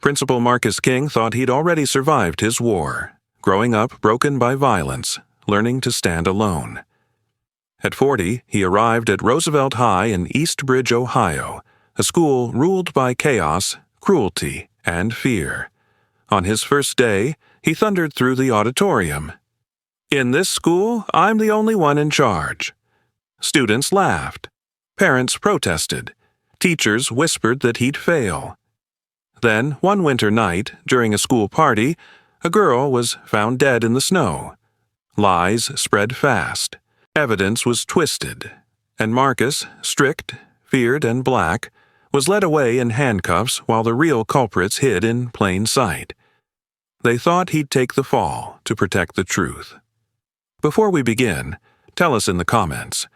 Principal Marcus King thought he'd already survived his war, growing up broken by violence, learning to stand alone. At 40, he arrived at Roosevelt High in East Bridge, Ohio, a school ruled by chaos, cruelty, and fear. On his first day, he thundered through the auditorium. "In this school, I'm the only one in charge." Students laughed. Parents protested. Teachers whispered that he'd fail. Then, one winter night, during a school party, a girl was found dead in the snow. Lies spread fast. Evidence was twisted. And Marcus, strict, feared, and black, was led away in handcuffs while the real culprits hid in plain sight. They thought he'd take the fall to protect the truth. Before we begin, tell us in the comments,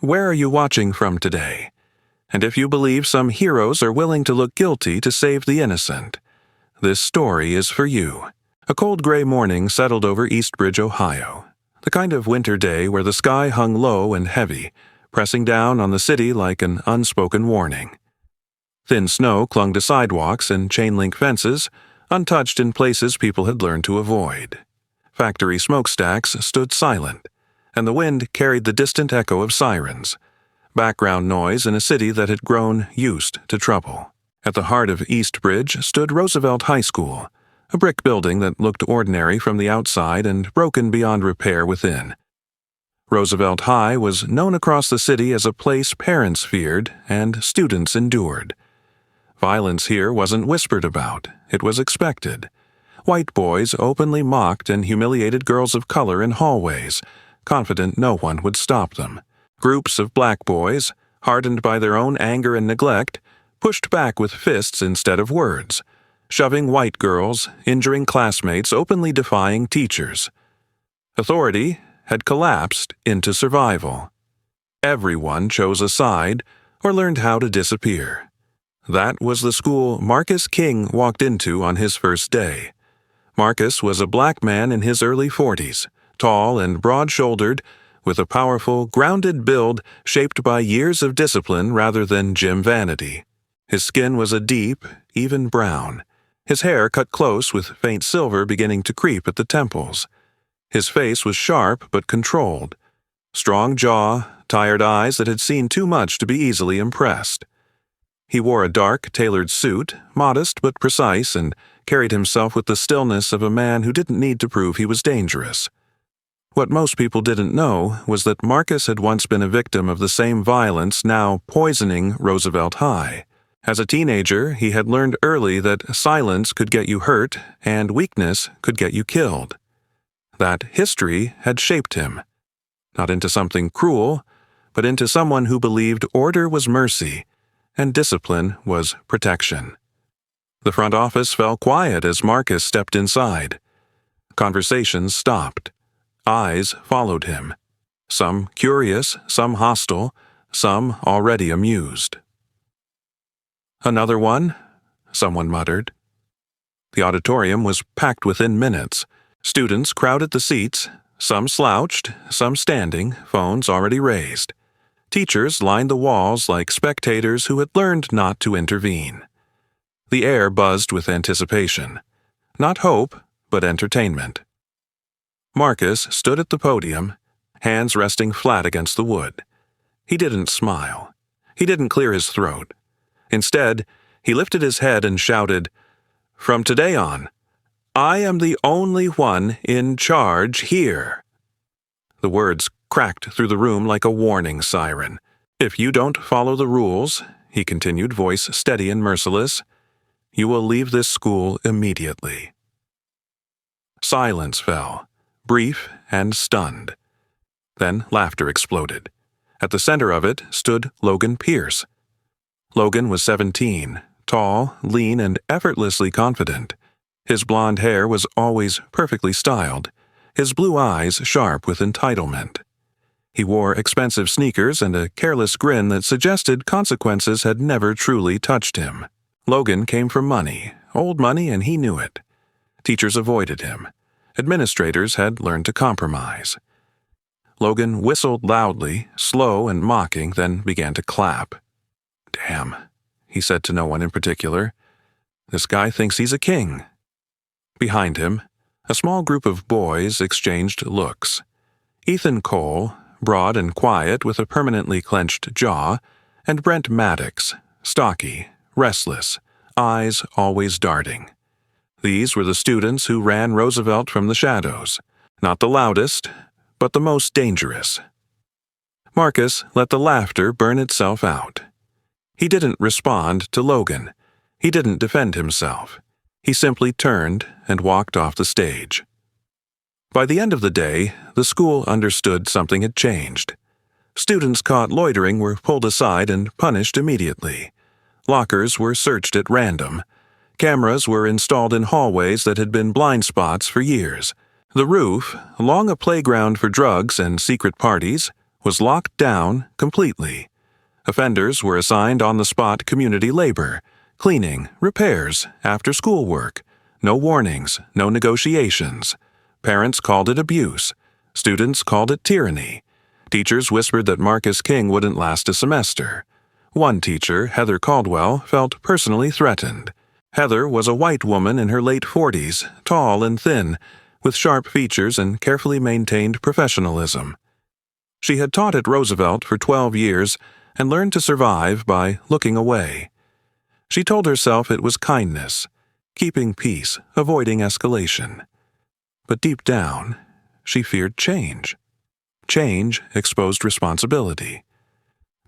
where are you watching from today? And if you believe some heroes are willing to look guilty to save the innocent, this story is for you. A cold gray morning settled over East Bridge, Ohio. The kind of winter day where the sky hung low and heavy, pressing down on the city like an unspoken warning. Thin snow clung to sidewalks and chain-link fences, untouched in places people had learned to avoid. Factory smokestacks stood silent, and the wind carried the distant echo of sirens, background noise in a city that had grown used to trouble. At the heart of East Bridge stood Roosevelt High School, a brick building that looked ordinary from the outside and broken beyond repair within. Roosevelt High was known across the city as a place parents feared and students endured. Violence here wasn't whispered about, it was expected. White boys openly mocked and humiliated girls of color in hallways, confident no one would stop them. Groups of black boys, hardened by their own anger and neglect, pushed back with fists instead of words, shoving white girls, injuring classmates, openly defying teachers. Authority had collapsed into survival. Everyone chose a side or learned how to disappear. That was the school Marcus King walked into on his first day. Marcus was a black man in his early 40s, tall and broad-shouldered, with a powerful, grounded build shaped by years of discipline rather than gym vanity. His skin was a deep, even brown. His hair cut close with faint silver beginning to creep at the temples. His face was sharp but controlled. Strong jaw, tired eyes that had seen too much to be easily impressed. He wore a dark, tailored suit, modest but precise, and carried himself with the stillness of a man who didn't need to prove he was dangerous. What most people didn't know was that Marcus had once been a victim of the same violence now poisoning Roosevelt High. As a teenager, he had learned early that silence could get you hurt and weakness could get you killed. That history had shaped him, not into something cruel, but into someone who believed order was mercy and discipline was protection. The front office fell quiet as Marcus stepped inside. Conversations stopped. Eyes followed him, some curious, some hostile, some already amused. "Another one?" someone muttered. The auditorium was packed within minutes. Students crowded the seats, some slouched, some standing, phones already raised. Teachers lined the walls like spectators who had learned not to intervene. The air buzzed with anticipation. Not hope, but entertainment. Marcus stood at the podium, hands resting flat against the wood. He didn't smile. He didn't clear his throat. Instead, he lifted his head and shouted, "From today on, I am the only one in charge here." The words cracked through the room like a warning siren. "If you don't follow the rules," he continued, voice steady and merciless, "you will leave this school immediately." Silence fell, brief and stunned. Then laughter exploded. At the center of it stood Logan Pierce. Logan was 17, tall, lean, and effortlessly confident. His blonde hair was always perfectly styled, his blue eyes sharp with entitlement. He wore expensive sneakers and a careless grin that suggested consequences had never truly touched him. Logan came from money, old money, and he knew it. Teachers avoided him. Administrators had learned to compromise. Logan whistled loudly, slow and mocking, then began to clap. "Damn," he said to no one in particular. This guy thinks he's a king. Behind him, a small group of boys exchanged looks. Ethan Cole, broad and quiet with a permanently clenched jaw, and Brent Maddox, stocky, restless, eyes always darting. These were the students who ran Roosevelt from the shadows, not the loudest, but the most dangerous. Marcus let the laughter burn itself out. He didn't respond to Logan. He didn't defend himself. He simply turned and walked off the stage. By the end of the day, the school understood something had changed. Students caught loitering were pulled aside and punished immediately. Lockers were searched at random. Cameras were installed in hallways that had been blind spots for years. The roof, long a playground for drugs and secret parties, was locked down completely. Offenders were assigned on-the-spot community labor, cleaning, repairs, after-school work. No warnings, no negotiations. Parents called it abuse. Students called it tyranny. Teachers whispered that Marcus King wouldn't last a semester. One teacher, Heather Caldwell, felt personally threatened. Heather was a white woman in her late 40s, tall and thin, with sharp features and carefully maintained professionalism. She had taught at Roosevelt for 12 years and learned to survive by looking away. She told herself it was kindness, keeping peace, avoiding escalation. But deep down, she feared change. Change exposed responsibility.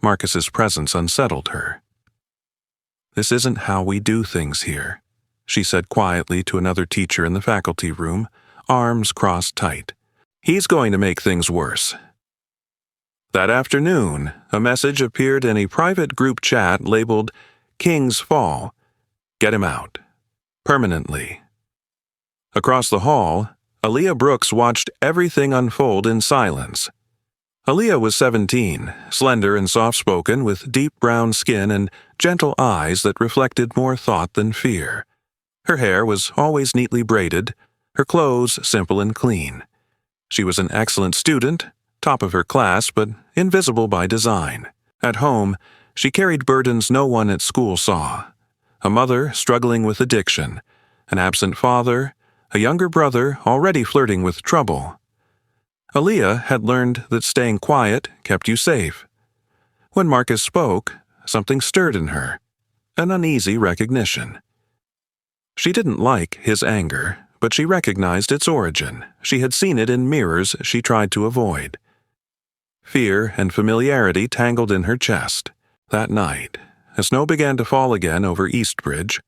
Marcus's presence unsettled her. "This isn't how we do things here," she said quietly to another teacher in the faculty room, arms crossed tight. "He's going to make things worse." That afternoon, a message appeared in a private group chat labeled King's Fall. Get him out. Permanently. Across the hall, Aaliyah Brooks watched everything unfold in silence. Aaliyah was 17, slender and soft-spoken, with deep brown skin and gentle eyes that reflected more thought than fear. Her hair was always neatly braided, her clothes simple and clean. She was an excellent student, top of her class, but invisible by design. At home, she carried burdens no one at school saw. A mother struggling with addiction, an absent father, a younger brother already flirting with trouble. Aaliyah had learned that staying quiet kept you safe. When Marcus spoke, something stirred in her, an uneasy recognition. She didn't like his anger, but she recognized its origin. She had seen it in mirrors she tried to avoid. Fear and familiarity tangled in her chest. That night, as snow began to fall again over Eastbridge,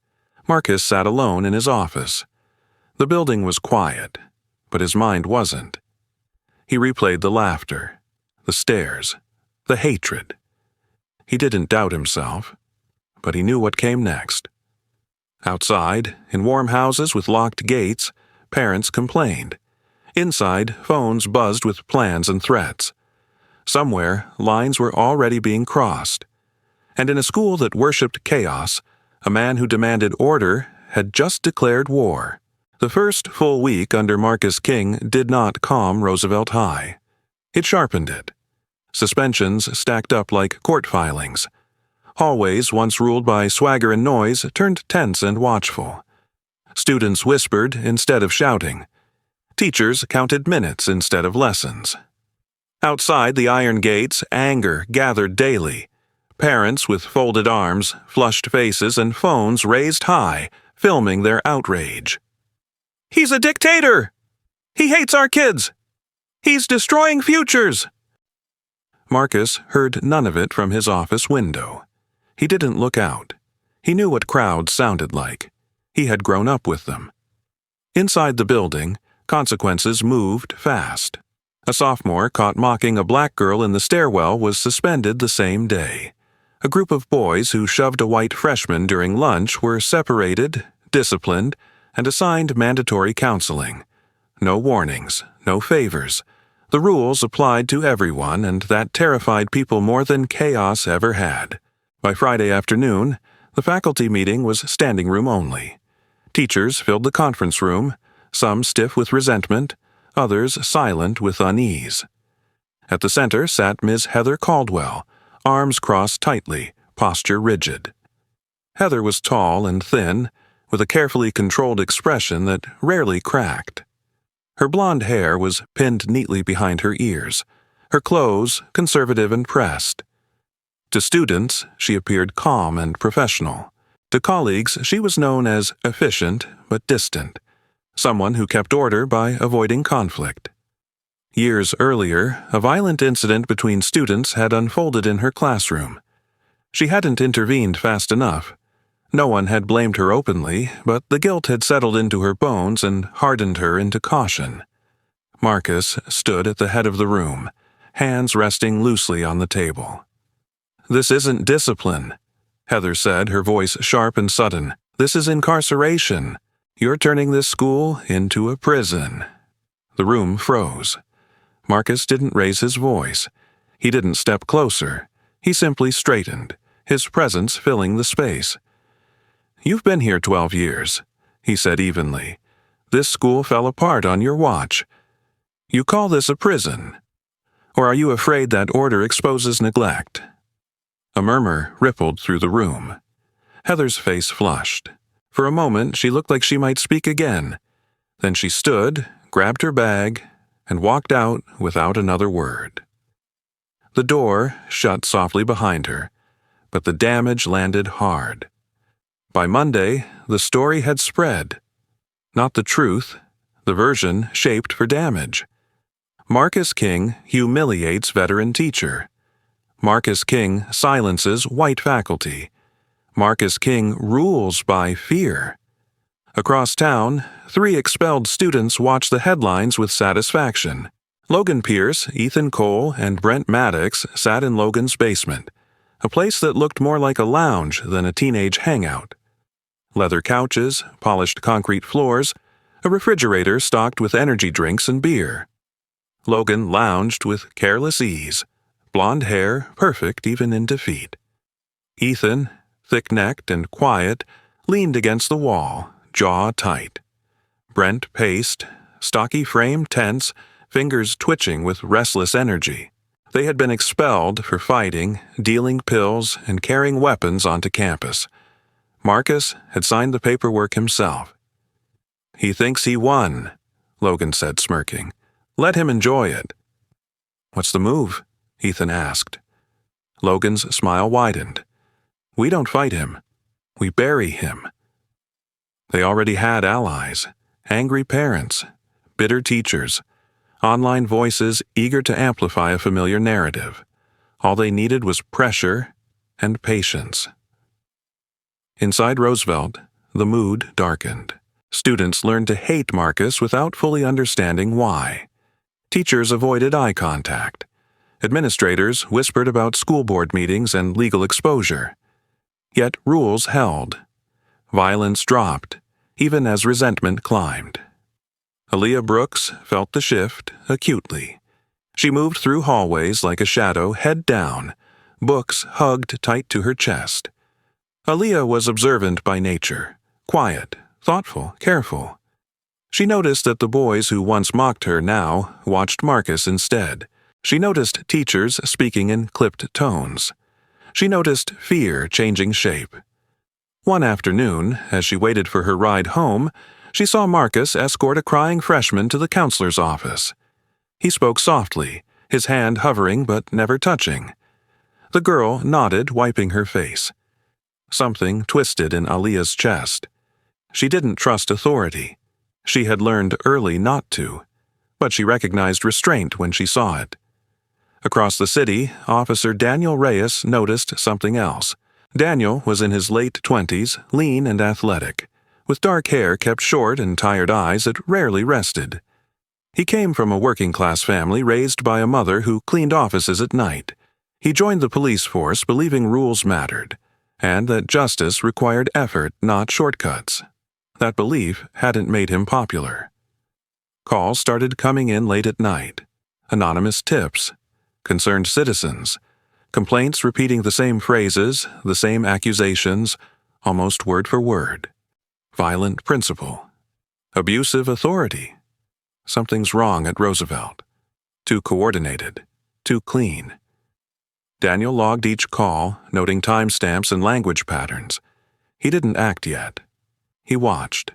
Marcus sat alone in his office. The building was quiet, but his mind wasn't. He replayed the laughter, the stares, the hatred. He didn't doubt himself, but he knew what came next. Outside, in warm houses with locked gates, parents complained. Inside, phones buzzed with plans and threats. Somewhere, lines were already being crossed. And in a school that worshipped chaos, a man who demanded order had just declared war. The first full week under Marcus King did not calm Roosevelt High. It sharpened it. Suspensions stacked up like court filings. Hallways, once ruled by swagger and noise, turned tense and watchful. Students whispered instead of shouting. Teachers counted minutes instead of lessons. Outside the iron gates, anger gathered daily. Parents with folded arms, flushed faces, and phones raised high, filming their outrage. "He's a dictator! He hates our kids! He's destroying futures!" Marcus heard none of it from his office window. He didn't look out. He knew what crowds sounded like. He had grown up with them. Inside the building, consequences moved fast. A sophomore caught mocking a black girl in the stairwell was suspended the same day. A group of boys who shoved a white freshman during lunch were separated, disciplined, and assigned mandatory counseling. No warnings, no favors. The rules applied to everyone, and that terrified people more than chaos ever had. By Friday afternoon, the faculty meeting was standing room only. Teachers filled the conference room, some stiff with resentment, others silent with unease. At the center sat Ms. Heather Caldwell, arms crossed tightly, posture rigid. Heather was tall and thin, with a carefully controlled expression that rarely cracked. Her blonde hair was pinned neatly behind her ears, her clothes conservative and pressed. To students, she appeared calm and professional. To colleagues, she was known as efficient but distant, someone who kept order by avoiding conflict. Years earlier, a violent incident between students had unfolded in her classroom. She hadn't intervened fast enough. No one had blamed her openly, but the guilt had settled into her bones and hardened her into caution. Marcus stood at the head of the room, hands resting loosely on the table. "This isn't discipline," Heather said, her voice sharp and sudden. "This is incarceration. You're turning this school into a prison." The room froze. Marcus didn't raise his voice. He didn't step closer. He simply straightened, his presence filling the space. "You've been here 12 years, he said evenly. "This school fell apart on your watch. You call this a prison? Or are you afraid that order exposes neglect?" A murmur rippled through the room. Heather's face flushed. For a moment, she looked like she might speak again. Then she stood, grabbed her bag, and walked out without another word. The door shut softly behind her, but the damage landed hard. By Monday, the story had spread. Not the truth, the version shaped for damage. Marcus King humiliates veteran teacher. Marcus King silences white faculty. Marcus King rules by fear. Across town, 3 expelled students watched the headlines with satisfaction. Logan Pierce, Ethan Cole, and Brent Maddox sat in Logan's basement, a place that looked more like a lounge than a teenage hangout. Leather couches, polished concrete floors, a refrigerator stocked with energy drinks and beer. Logan lounged with careless ease, blonde hair perfect even in defeat. Ethan, thick-necked and quiet, leaned against the wall, jaw tight. Brent paced, stocky frame tense, fingers twitching with restless energy. They had been expelled for fighting, dealing pills, and carrying weapons onto campus. Marcus had signed the paperwork himself. "He thinks he won," Logan said, smirking. "Let him enjoy it." "What's the move?" Ethan asked. Logan's smile widened. "We don't fight him. We bury him." They already had allies, angry parents, bitter teachers, online voices eager to amplify a familiar narrative. All they needed was pressure and patience. Inside Roosevelt, the mood darkened. Students learned to hate Marcus without fully understanding why. Teachers avoided eye contact. Administrators whispered about school board meetings and legal exposure. Yet rules held. Violence dropped, even as resentment climbed. Aaliyah Brooks felt the shift acutely. She moved through hallways like a shadow, head down, books hugged tight to her chest. Aaliyah was observant by nature, quiet, thoughtful, careful. She noticed that the boys who once mocked her now watched Marcus instead. She noticed teachers speaking in clipped tones. She noticed fear changing shape. One afternoon, as she waited for her ride home, she saw Marcus escort a crying freshman to the counselor's office. He spoke softly, his hand hovering but never touching. The girl nodded, wiping her face. Something twisted in Aaliyah's chest. She didn't trust authority. She had learned early not to, but she recognized restraint when she saw it. Across the city, Officer Daniel Reyes noticed something else. Daniel was in his late 20s, lean and athletic, with dark hair kept short and tired eyes that rarely rested. He came from a working-class family raised by a mother who cleaned offices at night. He joined the police force believing rules mattered, and that justice required effort, not shortcuts. That belief hadn't made him popular. Calls started coming in late at night. Anonymous tips. Concerned citizens. Complaints repeating the same phrases, the same accusations, almost word for word. Violent principal. Abusive authority. Something's wrong at Roosevelt. Too coordinated. Too clean. Daniel logged each call, noting timestamps and language patterns. He didn't act yet. He watched.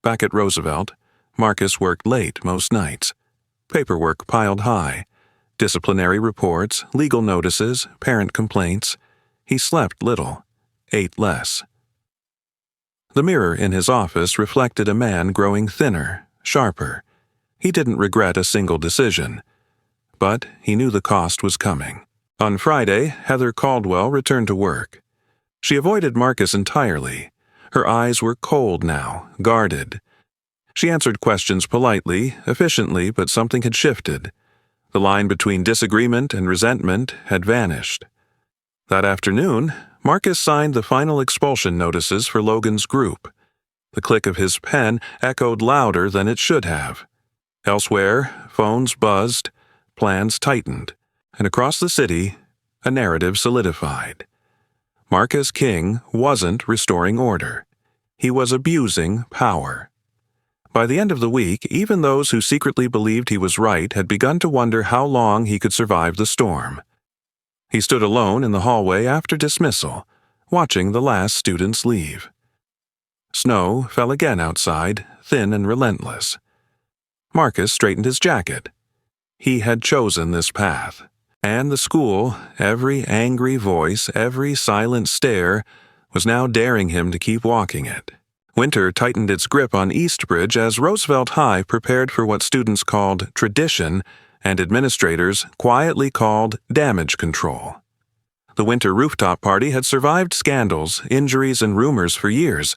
Back at Roosevelt, Marcus worked late most nights. Paperwork piled high. Disciplinary reports, legal notices, parent complaints. He slept little, ate less. The mirror in his office reflected a man growing thinner, sharper. He didn't regret a single decision. But he knew the cost was coming. On Friday, Heather Caldwell returned to work. She avoided Marcus entirely. Her eyes were cold now, guarded. She answered questions politely, efficiently, but something had shifted. The line between disagreement and resentment had vanished. That afternoon, Marcus signed the final expulsion notices for Logan's group. The click of his pen echoed louder than it should have. Elsewhere, phones buzzed, plans tightened, and across the city, a narrative solidified. Marcus King wasn't restoring order. He was abusing power. By the end of the week, even those who secretly believed he was right had begun to wonder how long he could survive the storm. He stood alone in the hallway after dismissal, watching the last students leave. Snow fell again outside, thin and relentless. Marcus straightened his jacket. He had chosen this path, and the school, every angry voice, every silent stare, was now daring him to keep walking it. Winter tightened its grip on Eastbridge as Roosevelt High prepared for what students called tradition and administrators quietly called damage control. The winter rooftop party had survived scandals, injuries, and rumors for years.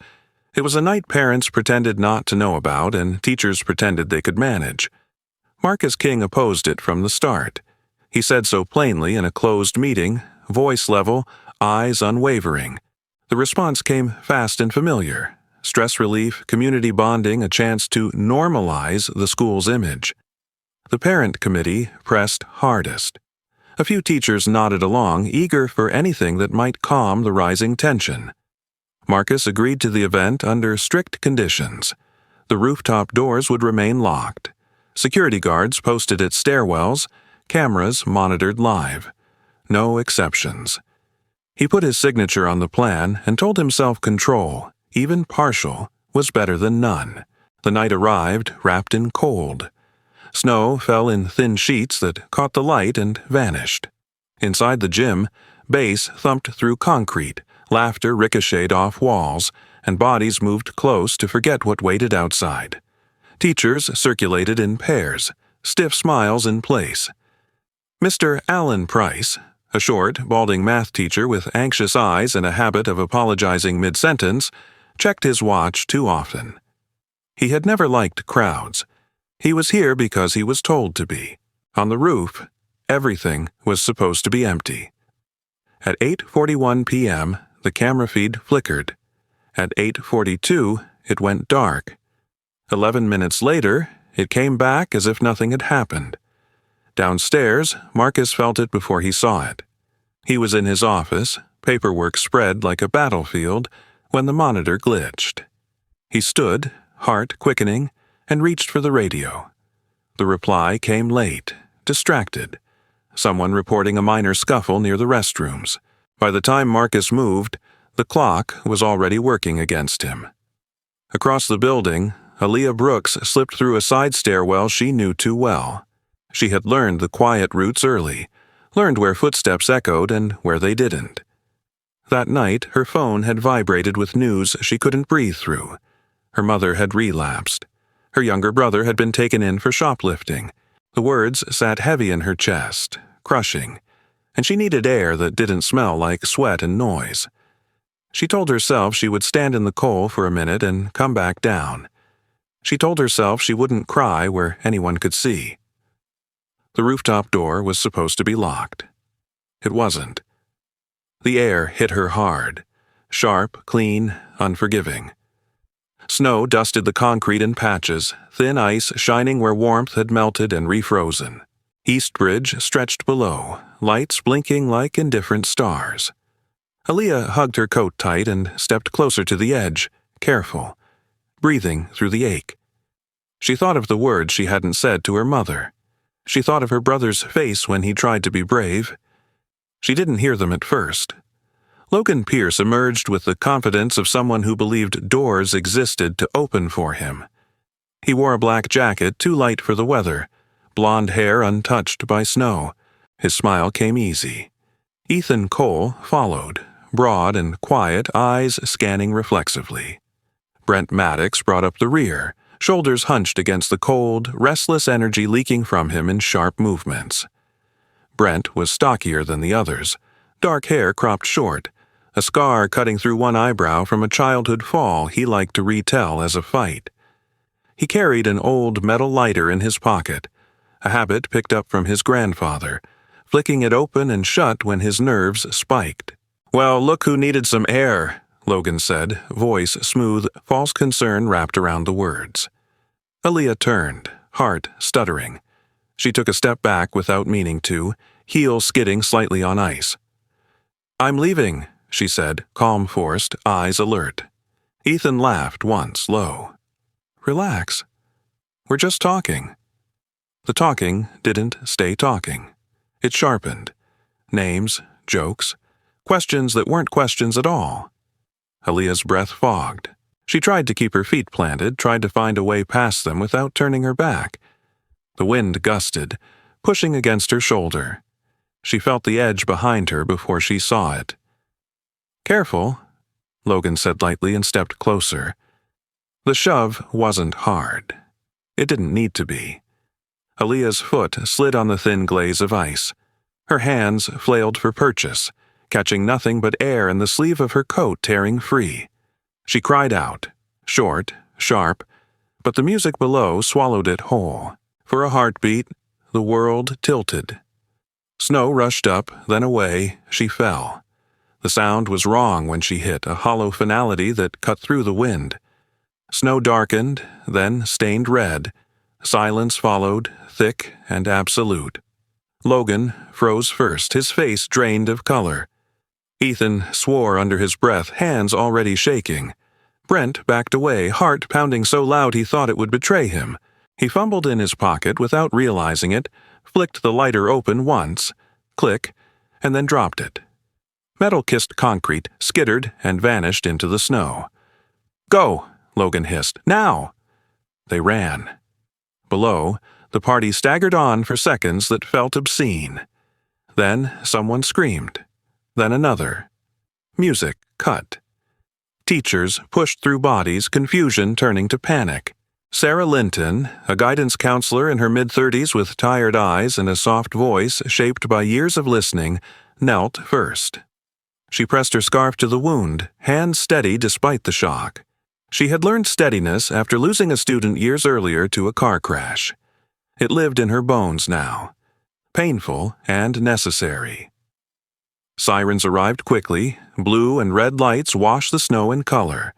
It was a night parents pretended not to know about and teachers pretended they could manage. Marcus King opposed it from the start. He said so plainly in a closed meeting, voice level, eyes unwavering. The response came fast and familiar. Stress relief, community bonding, a chance to normalize the school's image. The parent committee pressed hardest. A few teachers nodded along, eager for anything that might calm the rising tension. Marcus agreed to the event under strict conditions. The rooftop doors would remain locked. Security guards posted at stairwells, cameras monitored live. No exceptions. He put his signature on the plan and told himself control, even partial, was better than none. The night arrived, wrapped in cold. Snow fell in thin sheets that caught the light and vanished. Inside the gym, bass thumped through concrete, laughter ricocheted off walls, and bodies moved close to forget what waited outside. Teachers circulated in pairs, stiff smiles in place. Mr. Allen Price, a short, balding math teacher with anxious eyes and a habit of apologizing mid-sentence, checked his watch too often. He had never liked crowds. He was here because he was told to be. On the roof, everything was supposed to be empty. At 8:41 p.m., the camera feed flickered. At 8:42, it went dark. 11 minutes later, it came back as if nothing had happened. Downstairs, Marcus felt it before he saw it. He was in his office, paperwork spread like a battlefield, when the monitor glitched. He stood, heart quickening, and reached for the radio. The reply came late, distracted. Someone reporting a minor scuffle near the restrooms. By the time Marcus moved, the clock was already working against him. Across the building, Aaliyah Brooks slipped through a side stairwell she knew too well. She had learned the quiet routes early, learned where footsteps echoed and where they didn't. That night, her phone had vibrated with news she couldn't breathe through. Her mother had relapsed. Her younger brother had been taken in for shoplifting. The words sat heavy in her chest, crushing, and she needed air that didn't smell like sweat and noise. She told herself she would stand in the cold for a minute and come back down. She told herself she wouldn't cry where anyone could see. The rooftop door was supposed to be locked. It wasn't. The air hit her hard, sharp, clean, unforgiving. Snow dusted the concrete in patches, thin ice shining where warmth had melted and refrozen. Eastbridge stretched below, lights blinking like indifferent stars. Aaliyah hugged her coat tight and stepped closer to the edge, careful, breathing through the ache. She thought of the words she hadn't said to her mother. She thought of her brother's face when he tried to be brave. She didn't hear them at first. Logan Pierce emerged with the confidence of someone who believed doors existed to open for him. He wore a black jacket too light for the weather, blonde hair untouched by snow. His smile came easy. Ethan Cole followed, broad and quiet, eyes scanning reflexively. Brent Maddox brought up the rear, shoulders hunched against the cold, restless energy leaking from him in sharp movements. Brent was stockier than the others, dark hair cropped short, a scar cutting through one eyebrow from a childhood fall he liked to retell as a fight. He carried an old metal lighter in his pocket, a habit picked up from his grandfather, flicking it open and shut when his nerves spiked. "Well, look who needed some air," Logan said, voice smooth, false concern wrapped around the words. Aaliyah turned, heart stuttering. She took a step back without meaning to, heel skidding slightly on ice. "I'm leaving," she said, calm forced, eyes alert. Ethan laughed once, low. "Relax. We're just talking." The talking didn't stay talking. It sharpened. Names, jokes, questions that weren't questions at all. Aaliyah's breath fogged. She tried to keep her feet planted, tried to find a way past them without turning her back. The wind gusted, pushing against her shoulder. She felt the edge behind her before she saw it. "Careful," Logan said lightly and stepped closer. The shove wasn't hard. It didn't need to be. Aaliyah's foot slid on the thin glaze of ice. Her hands flailed for purchase, catching nothing but air in the sleeve of her coat tearing free. She cried out, short, sharp, but the music below swallowed it whole. For a heartbeat, the world tilted. Snow rushed up, then away, she fell. The sound was wrong when she hit, a hollow finality that cut through the wind. Snow darkened, then stained red. Silence followed, thick and absolute. Logan froze first, his face drained of color. Ethan swore under his breath, hands already shaking. Brent backed away, heart pounding so loud he thought it would betray him. He fumbled in his pocket without realizing it, flicked the lighter open once, click, and then dropped it. Metal kissed concrete, skittered, and vanished into the snow. "Go!" Logan hissed. "Now!" They ran. Below, the party staggered on for seconds that felt obscene. Then someone screamed. Then another. Music cut. Teachers pushed through bodies, confusion turning to panic. Sarah Linton, a guidance counselor in her mid-30s with tired eyes and a soft voice shaped by years of listening, knelt first. She pressed her scarf to the wound, hands steady despite the shock. She had learned steadiness after losing a student years earlier to a car crash. It lived in her bones now. Painful and necessary. Sirens arrived quickly. Blue and red lights washed the snow in color.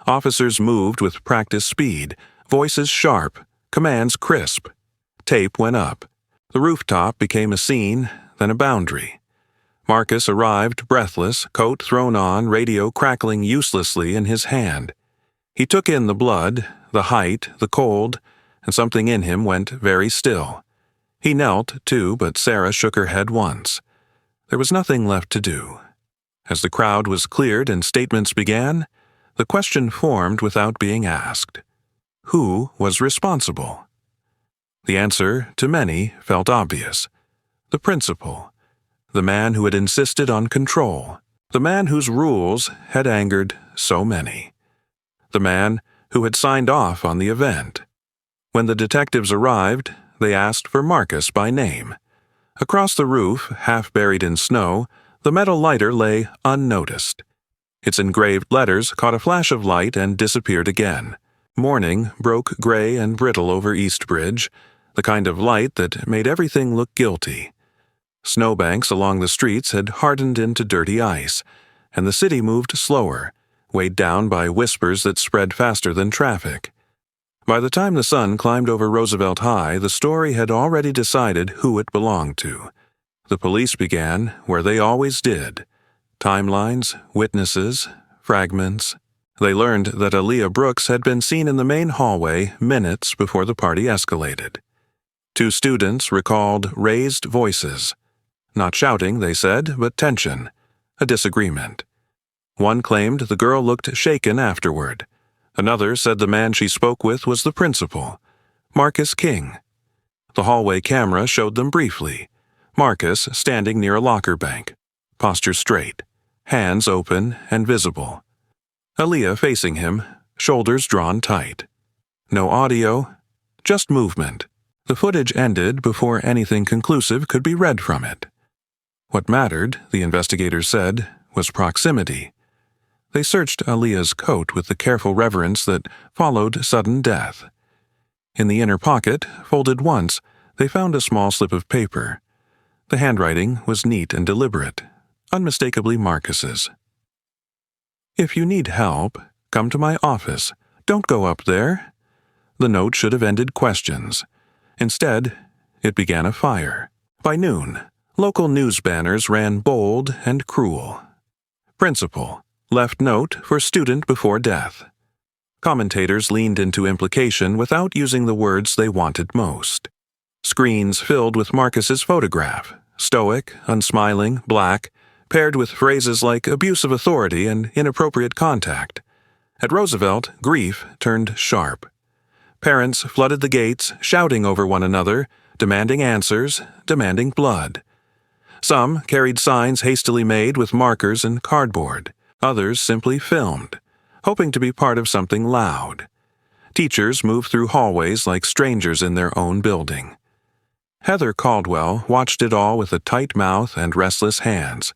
Officers moved with practiced speed, voices sharp, commands crisp. Tape went up. The rooftop became a scene, then a boundary. Marcus arrived breathless, coat thrown on, radio crackling uselessly in his hand. He took in the blood, the height, the cold, and something in him went very still. He knelt, too, but Sarah shook her head once. There was nothing left to do. As the crowd was cleared and statements began, the question formed without being asked. Who was responsible? The answer, to many, felt obvious. The principal. The man who had insisted on control. The man whose rules had angered so many. The man who had signed off on the event. When the detectives arrived, they asked for Marcus by name. Across the roof, half buried in snow, the metal lighter lay unnoticed. Its engraved letters caught a flash of light and disappeared again. Morning broke gray and brittle over East Bridge, the kind of light that made everything look guilty. Snowbanks along the streets had hardened into dirty ice, and the city moved slower, weighed down by whispers that spread faster than traffic. By the time the sun climbed over Roosevelt High, the story had already decided who it belonged to. The police began where they always did. Timelines, witnesses, fragments. They learned that Aaliyah Brooks had been seen in the main hallway minutes before the party escalated. 2 students recalled raised voices. Not shouting, they said, but tension. A disagreement. One claimed the girl looked shaken afterward. Another said the man she spoke with was the principal, Marcus King. The hallway camera showed them briefly. Marcus standing near a locker bank, posture straight, hands open and visible. Aaliyah facing him, shoulders drawn tight. No audio, just movement. The footage ended before anything conclusive could be read from it. What mattered, the investigators said, was proximity. They searched Aaliyah's coat with the careful reverence that followed sudden death. In the inner pocket, folded once, they found a small slip of paper. The handwriting was neat and deliberate, unmistakably Marcus's. "If you need help, come to my office. Don't go up there." The note should have ended questions. Instead, it began a fire. By noon, local news banners ran bold and cruel. Principal, left note for student before death. Commentators leaned into implication without using the words they wanted most. Screens filled with Marcus's photograph, stoic, unsmiling, black, paired with phrases like abuse of authority and inappropriate contact. At Roosevelt, grief turned sharp. Parents flooded the gates, shouting over one another, demanding answers, demanding blood. Some carried signs hastily made with markers and cardboard. Others simply filmed, hoping to be part of something loud. Teachers moved through hallways like strangers in their own building. Heather Caldwell watched it all with a tight mouth and restless hands.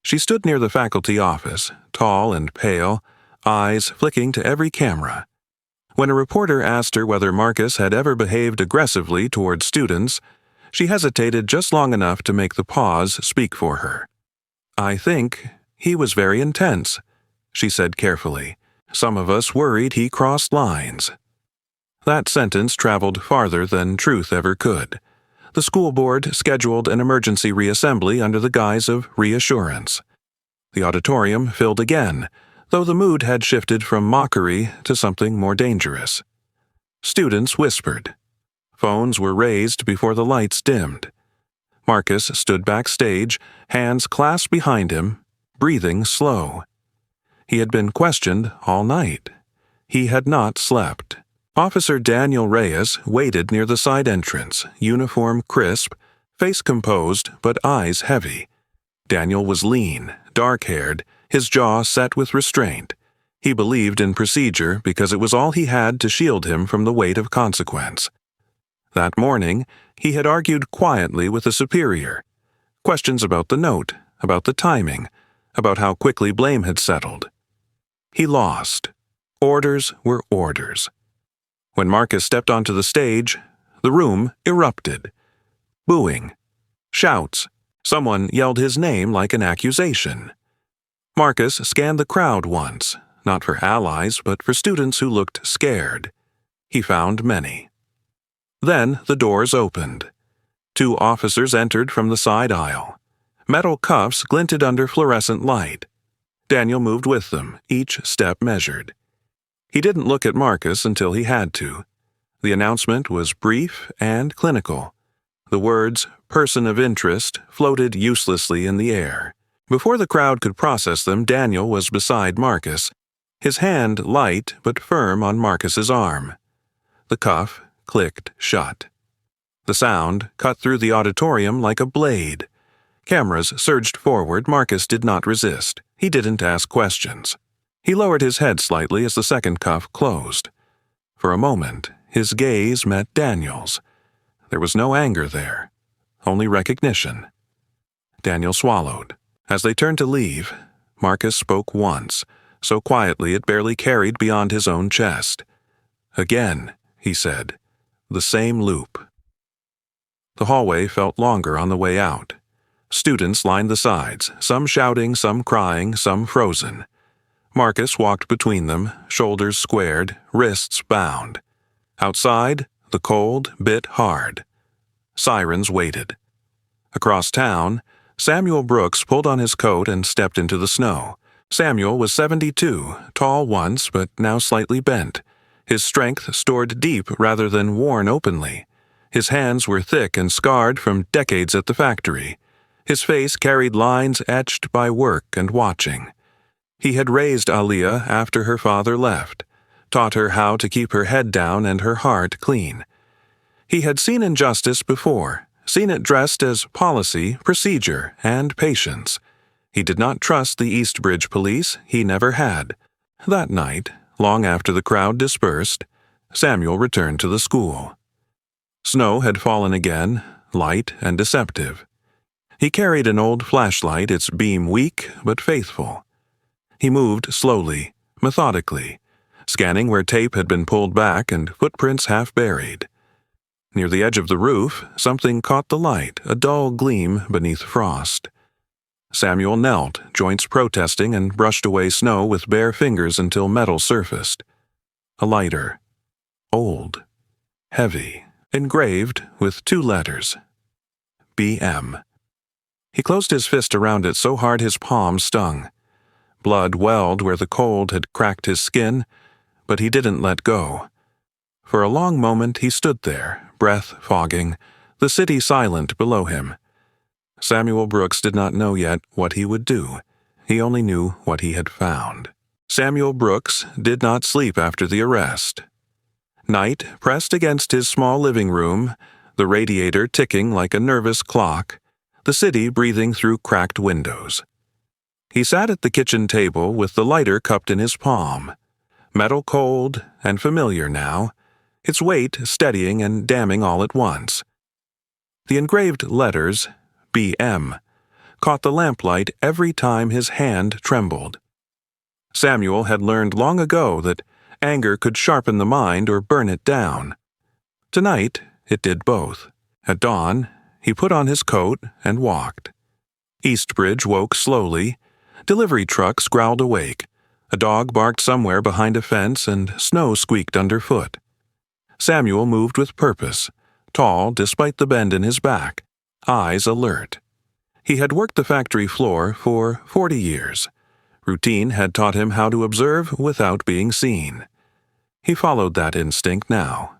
She stood near the faculty office, tall and pale, eyes flicking to every camera. When a reporter asked her whether Marcus had ever behaved aggressively toward students, she hesitated just long enough to make the pause speak for her. "I think he was very intense," she said carefully. "Some of us worried he crossed lines." That sentence traveled farther than truth ever could. The school board scheduled an emergency reassembly under the guise of reassurance. The auditorium filled again, though the mood had shifted from mockery to something more dangerous. Students whispered. Phones were raised before the lights dimmed. Marcus stood backstage, hands clasped behind him, breathing slow. He had been questioned all night. He had not slept. Officer Daniel Reyes waited near the side entrance, uniform crisp, face composed but eyes heavy. Daniel was lean, dark-haired, his jaw set with restraint. He believed in procedure because it was all he had to shield him from the weight of consequence. That morning, he had argued quietly with a superior. Questions about the note, about the timing, about how quickly blame had settled. He lost. Orders were orders. When Marcus stepped onto the stage, the room erupted. Booing. Shouts. Someone yelled his name like an accusation. Marcus scanned the crowd once, not for allies, but for students who looked scared. He found many. Then the doors opened. 2 officers entered from the side aisle. Metal cuffs glinted under fluorescent light. Daniel moved with them, each step measured. He didn't look at Marcus until he had to. The announcement was brief and clinical. The words, "person of interest," floated uselessly in the air. Before the crowd could process them, Daniel was beside Marcus, his hand light but firm on Marcus's arm. The cuff clicked shut. The sound cut through the auditorium like a blade. Cameras surged forward. Marcus did not resist. He didn't ask questions. He lowered his head slightly as the second cuff closed. For a moment, his gaze met Daniel's. There was no anger there, only recognition. Daniel swallowed. As they turned to leave, Marcus spoke once, so quietly it barely carried beyond his own chest. "Again," he said, "the same loop." The hallway felt longer on the way out. Students lined the sides, some shouting, some crying, some frozen. Marcus walked between them, shoulders squared, wrists bound. Outside, the cold bit hard. Sirens waited. Across town, Samuel Brooks pulled on his coat and stepped into the snow. Samuel was 72, tall once but now slightly bent, his strength stored deep rather than worn openly. His hands were thick and scarred from decades at the factory. His face carried lines etched by work and watching. He had raised Aliyah after her father left, taught her how to keep her head down and her heart clean. He had seen injustice before, seen it dressed as policy, procedure, and patience. He did not trust the Eastbridge police, he never had. That night, long after the crowd dispersed, Samuel returned to the school. Snow had fallen again, light and deceptive. He carried an old flashlight, its beam weak but faithful. He moved slowly, methodically, scanning where tape had been pulled back and footprints half buried. Near the edge of the roof, something caught the light, a dull gleam beneath frost. Samuel knelt, joints protesting, and brushed away snow with bare fingers until metal surfaced. A lighter. Old. Heavy. Engraved with 2 letters. B.M. He closed his fist around it so hard his palm stung. Blood welled where the cold had cracked his skin, but he didn't let go. For a long moment he stood there, breath fogging, the city silent below him. Samuel Brooks did not know yet what he would do. He only knew what he had found. Samuel Brooks did not sleep after the arrest. Night pressed against his small living room, the radiator ticking like a nervous clock, the city breathing through cracked windows. He sat at the kitchen table with the lighter cupped in his palm, metal cold and familiar now, its weight steadying and damming all at once. The engraved letters, B.M., caught the lamplight every time his hand trembled. Samuel had learned long ago that anger could sharpen the mind or burn it down. Tonight, it did both. At dawn, he put on his coat and walked. Eastbridge woke slowly. Delivery trucks growled awake. A dog barked somewhere behind a fence and snow squeaked underfoot. Samuel moved with purpose, tall despite the bend in his back, eyes alert. He had worked the factory floor for 40 years. Routine had taught him how to observe without being seen. He followed that instinct now.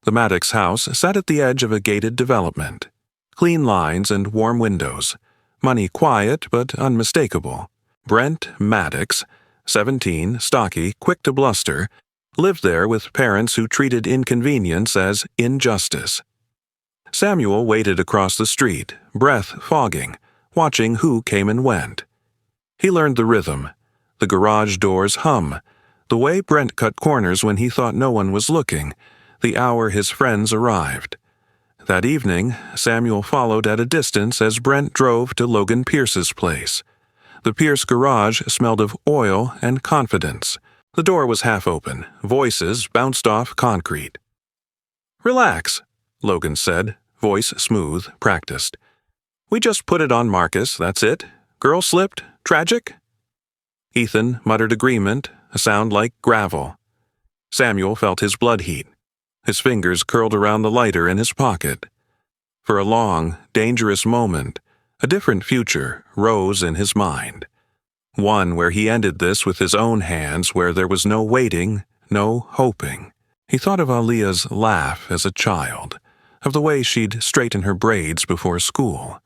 The Maddox house sat at the edge of a gated development. Clean lines and warm windows. Money quiet but unmistakable. Brent Maddox, 17, stocky, quick to bluster, lived there with parents who treated inconvenience as injustice. Samuel waited across the street, breath fogging, watching who came and went. He learned the rhythm, the garage doors hum, the way Brent cut corners when he thought no one was looking, the hour his friends arrived. That evening, Samuel followed at a distance as Brent drove to Logan Pierce's place. The Pierce garage smelled of oil and confidence. The door was half open. Voices bounced off concrete. "Relax," Logan said, voice smooth, practiced. "We just put it on Marcus, that's it. Girl slipped? Tragic?" Ethan muttered agreement, a sound like gravel. Samuel felt his blood heat. His fingers curled around the lighter in his pocket. For a long, dangerous moment, a different future rose in his mind. One where he ended this with his own hands, where there was no waiting, no hoping. He thought of Aliyah's laugh as a child, of the way she'd straighten her braids before school.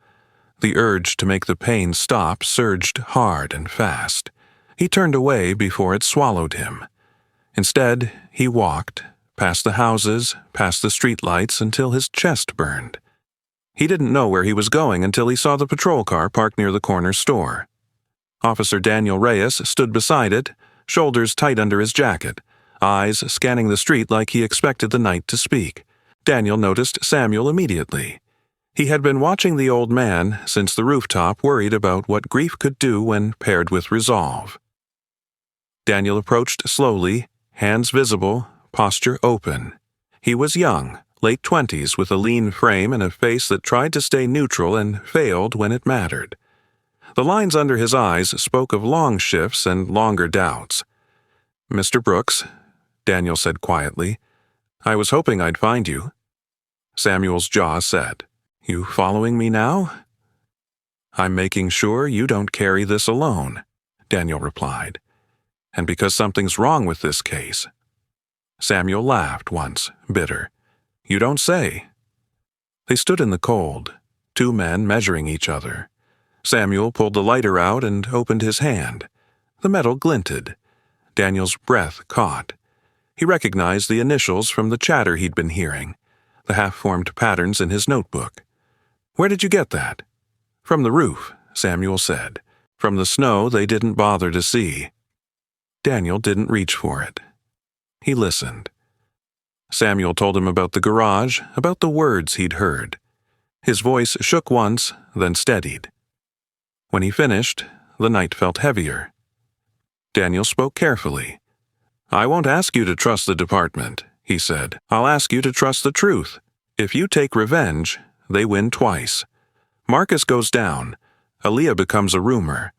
The urge to make the pain stop surged hard and fast. He turned away before it swallowed him. Instead, he walked, past the houses, past the streetlights, until his chest burned. He didn't know where he was going until he saw the patrol car parked near the corner store. Officer Daniel Reyes stood beside it, shoulders tight under his jacket, eyes scanning the street like he expected the night to speak. Daniel noticed Samuel immediately. He had been watching the old man since the rooftop, worried about what grief could do when paired with resolve. Daniel approached slowly, hands visible, posture open. He was young, late 20s, with a lean frame and a face that tried to stay neutral and failed when it mattered. The lines under his eyes spoke of long shifts and longer doubts. "Mr. Brooks," Daniel said quietly, "I was hoping I'd find you." Samuel's jaw set. "You following me now?" "I'm making sure you don't carry this alone," Daniel replied. "And because something's wrong with this case." Samuel laughed once, bitter. "You don't say." They stood in the cold, 2 men measuring each other. Samuel pulled the lighter out and opened his hand. The metal glinted. Daniel's breath caught. He recognized the initials from the chatter he'd been hearing, the half-formed patterns in his notebook. "Where did you get that?" "From the roof," Samuel said. "From the snow they didn't bother to see." Daniel didn't reach for it. He listened. Samuel told him about the garage, about the words he'd heard. His voice shook once, then steadied. When he finished, the night felt heavier. Daniel spoke carefully. "I won't ask you to trust the department," he said. "I'll ask you to trust the truth. If you take revenge, they win twice. Marcus goes down. Aaliyah becomes a rumor.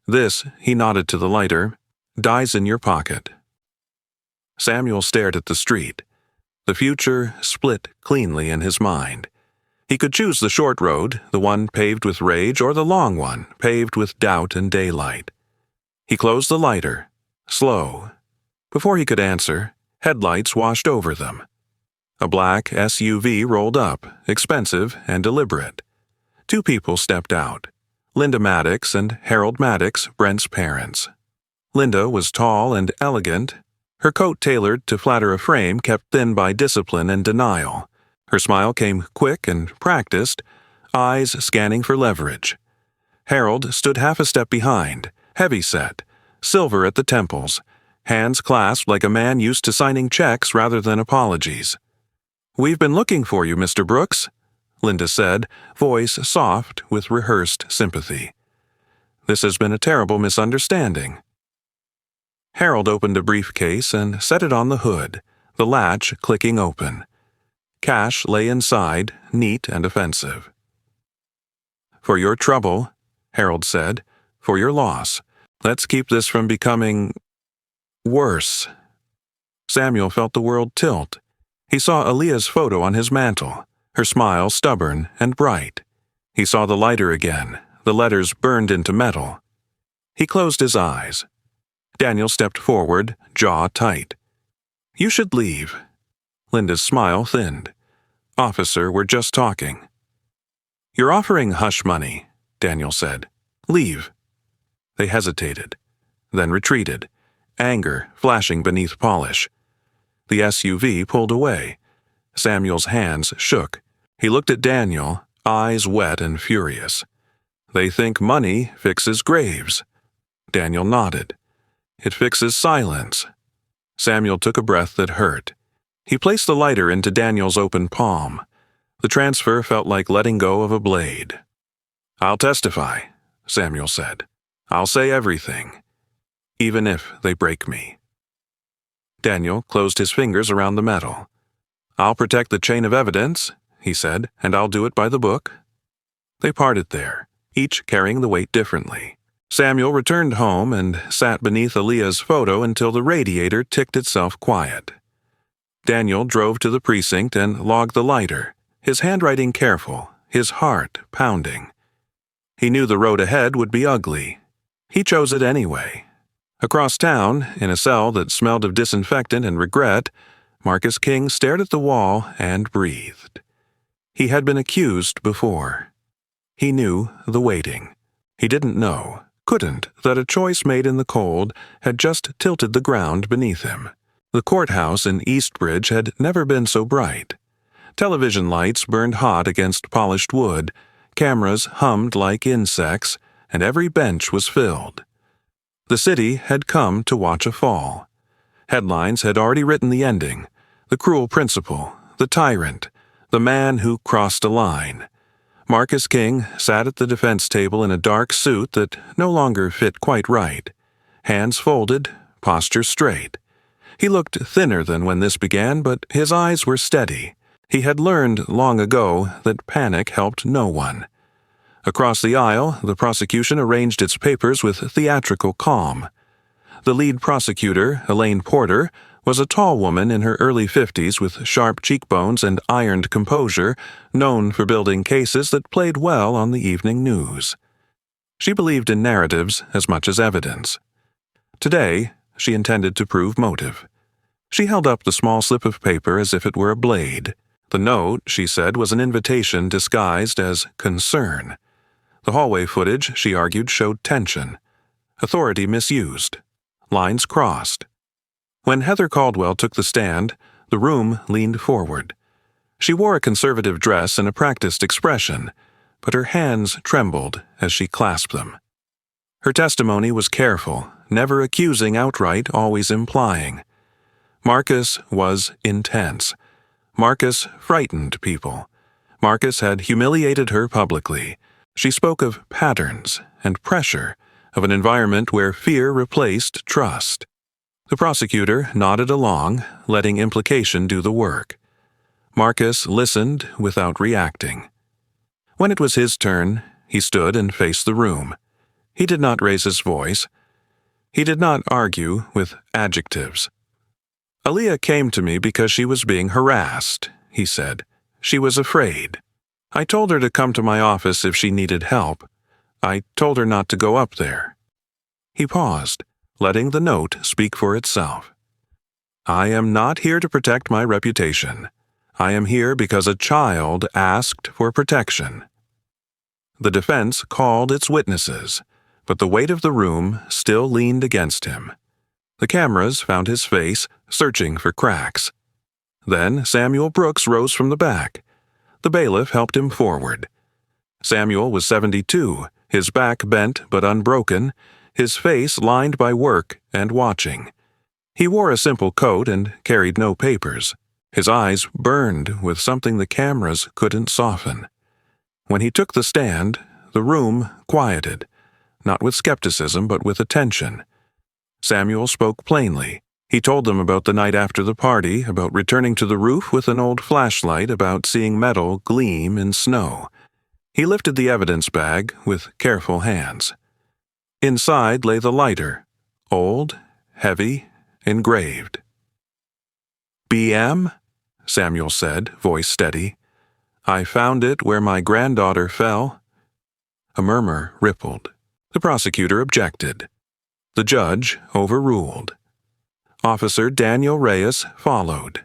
This," he nodded to the lighter, "dies in your pocket." Samuel stared at the street. The future split cleanly in his mind. He could choose the short road, the one paved with rage, or the long one, paved with doubt and daylight. He closed the lighter, slow. Before he could answer, headlights washed over them. A black SUV rolled up, expensive and deliberate. Two people stepped out, Linda Maddox and Harold Maddox, Brent's parents. Linda was tall and elegant, her coat tailored to flatter a frame kept thin by discipline and denial. Her smile came quick and practiced, eyes scanning for leverage. Harold stood half a step behind, heavy-set, silver at the temples, hands clasped like a man used to signing checks rather than apologies. "We've been looking for you, Mr. Brooks," Linda said, voice soft with rehearsed sympathy. "This has been a terrible misunderstanding." Harold opened a briefcase and set it on the hood, the latch clicking open. Cash lay inside, neat and offensive. "For your trouble," Harold said, "for your loss. Let's keep this from becoming worse." Samuel felt the world tilt. He saw Aaliyah's photo on his mantel, her smile stubborn and bright. He saw the lighter again, the letters burned into metal. He closed his eyes. Daniel stepped forward, jaw tight. "You should leave." Linda's smile thinned. "Officer, we're just talking." "You're offering hush money," Daniel said. "Leave." They hesitated, then retreated, anger flashing beneath polish. The SUV pulled away. Samuel's hands shook. He looked at Daniel, eyes wet and furious. "They think money fixes graves." Daniel nodded. "It fixes silence." Samuel took a breath that hurt. He placed the lighter into Daniel's open palm. The transfer felt like letting go of a blade. "I'll testify," Samuel said. "I'll say everything, even if they break me." Daniel closed his fingers around the metal. "I'll protect the chain of evidence," he said, "and I'll do it by the book." They parted there, each carrying the weight differently. Samuel returned home and sat beneath Aaliyah's photo until the radiator ticked itself quiet. Daniel drove to the precinct and logged the lighter, his handwriting careful, his heart pounding. He knew the road ahead would be ugly. He chose it anyway. Across town, in a cell that smelled of disinfectant and regret, Marcus King stared at the wall and breathed. He had been accused before. He knew the waiting. He didn't know, couldn't, that a choice made in the cold had just tilted the ground beneath him. The courthouse in Eastbridge had never been so bright. Television lights burned hot against polished wood, cameras hummed like insects, and every bench was filled. The city had come to watch a fall. Headlines had already written the ending, the cruel principal, the tyrant, the man who crossed a line. Marcus King sat at the defense table in a dark suit that no longer fit quite right. Hands folded, posture straight. He looked thinner than when this began, but his eyes were steady. He had learned long ago that panic helped no one. Across the aisle, the prosecution arranged its papers with theatrical calm. The lead prosecutor, Elaine Porter, was a tall woman in her early 50s with sharp cheekbones and ironed composure, known for building cases that played well on the evening news. She believed in narratives as much as evidence. Today, she intended to prove motive. She held up the small slip of paper as if it were a blade. The note, she said, was an invitation disguised as concern. The hallway footage, she argued, showed tension. Authority misused. Lines crossed. When Heather Caldwell took the stand, the room leaned forward. She wore a conservative dress and a practiced expression, but her hands trembled as she clasped them. Her testimony was careful, never accusing outright, always implying. Marcus was intense. Marcus frightened people. Marcus had humiliated her publicly. She spoke of patterns and pressure, of an environment where fear replaced trust. The prosecutor nodded along, letting implication do the work. Marcus listened without reacting. When it was his turn, he stood and faced the room. He did not raise his voice. He did not argue with adjectives. Aaliyah came to me because she was being harassed, he said. She was afraid. I told her to come to my office if she needed help. I told her not to go up there. He paused, letting the note speak for itself. I am not here to protect my reputation. I am here because a child asked for protection. The defense called its witnesses, but the weight of the room still leaned against him. The cameras found his face, searching for cracks. Then Samuel Brooks rose from the back. The bailiff helped him forward. Samuel was 72, his back bent but unbroken, his face lined by work and watching. He wore a simple coat and carried no papers. His eyes burned with something the cameras couldn't soften. When he took the stand, the room quieted, not with skepticism but with attention. Samuel spoke plainly. He told them about the night after the party, about returning to the roof with an old flashlight, about seeing metal gleam in snow. He lifted the evidence bag with careful hands. Inside lay the lighter, old, heavy, engraved. "BM?" Samuel said, voice steady. "I found it where my granddaughter fell." A murmur rippled. The prosecutor objected. The judge overruled. Officer Daniel Reyes followed.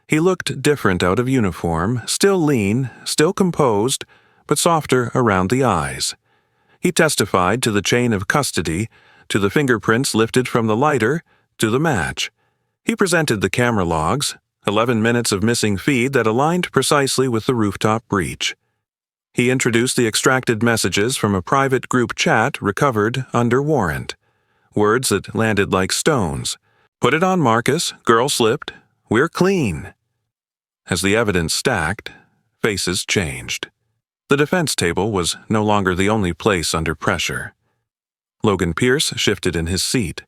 He looked different out of uniform, still lean, still composed, but softer around the eyes. He testified to the chain of custody, to the fingerprints lifted from the lighter, to the match. He presented the camera logs, 11 minutes of missing feed that aligned precisely with the rooftop breach. He introduced the extracted messages from a private group chat recovered under warrant. Words that landed like stones. "Put it on, Marcus. Girl slipped. We're clean." As the evidence stacked, faces changed. The defense table was no longer the only place under pressure. Logan Pierce shifted in his seat.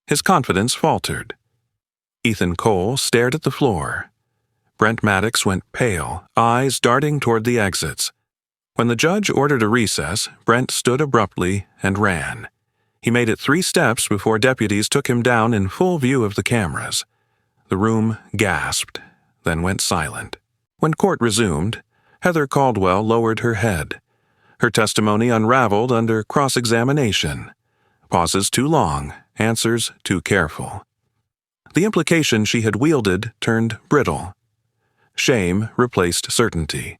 His confidence faltered. Ethan Cole stared at the floor. Brent Maddox went pale, eyes darting toward the exits. When the judge ordered a recess, Brent stood abruptly and ran. He made it 3 steps before deputies took him down in full view of the cameras. The room gasped, then went silent. When court resumed, Heather Caldwell lowered her head. Her testimony unraveled under cross-examination. Pauses too long, answers too careful. The implication she had wielded turned brittle. Shame replaced certainty.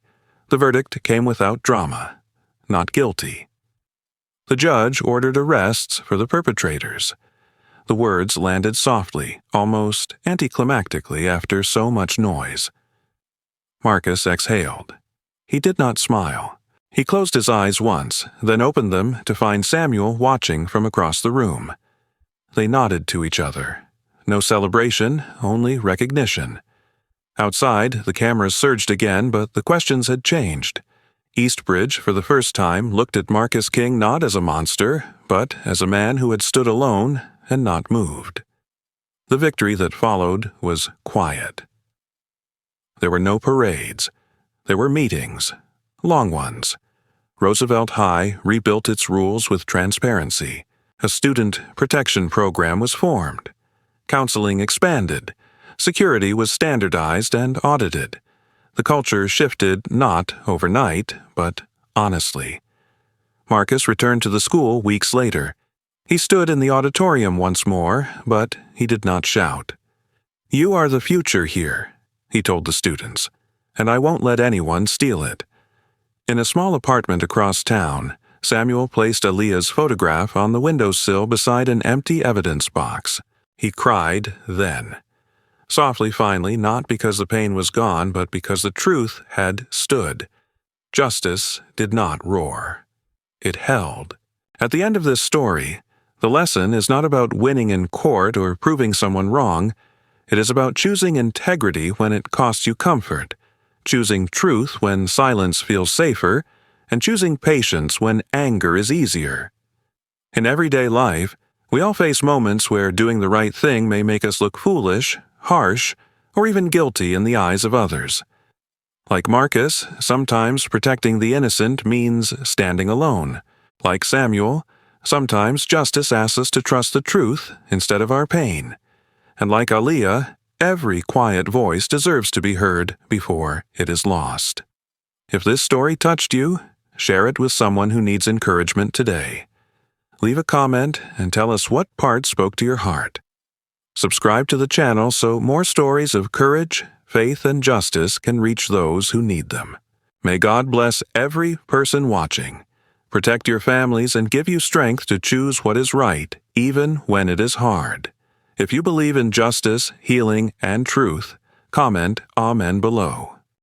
The verdict came without drama. Not guilty. The judge ordered arrests for the perpetrators. The words landed softly, almost anticlimactically after so much noise. Marcus exhaled. He did not smile. He closed his eyes once, then opened them to find Samuel watching from across the room. They nodded to each other. No celebration, only recognition. Outside, the cameras surged again, but the questions had changed. Eastbridge, for the first time, looked at Marcus King not as a monster, but as a man who had stood alone and not moved. The victory that followed was quiet. There were no parades. There were meetings, long ones. Roosevelt High rebuilt its rules with transparency. A student protection program was formed. Counseling expanded. Security was standardized and audited. The culture shifted not overnight, but honestly. Marcus returned to the school weeks later. He stood in the auditorium once more, but he did not shout. "You are the future here," he told the students, "and I won't let anyone steal it." In a small apartment across town, Samuel placed Aaliyah's photograph on the windowsill beside an empty evidence box. He cried then. Softly finally, not because the pain was gone, but because the truth had stood. Justice did not roar. It held. At the end of this story, the lesson is not about winning in court or proving someone wrong. It is about choosing integrity when it costs you comfort, choosing truth when silence feels safer, and choosing patience when anger is easier. In everyday life, we all face moments where doing the right thing may make us look foolish, harsh, or even guilty in the eyes of others. Like Marcus, sometimes protecting the innocent means standing alone. Like Samuel, sometimes justice asks us to trust the truth instead of our pain. And like Aaliyah, every quiet voice deserves to be heard before it is lost. If this story touched you, share it with someone who needs encouragement today. Leave a comment and tell us what part spoke to your heart. Subscribe to the channel so more stories of courage, faith, and justice can reach those who need them. May God bless every person watching, protect your families, and give you strength to choose what is right, even when it is hard. If you believe in justice, healing, and truth, comment Amen below.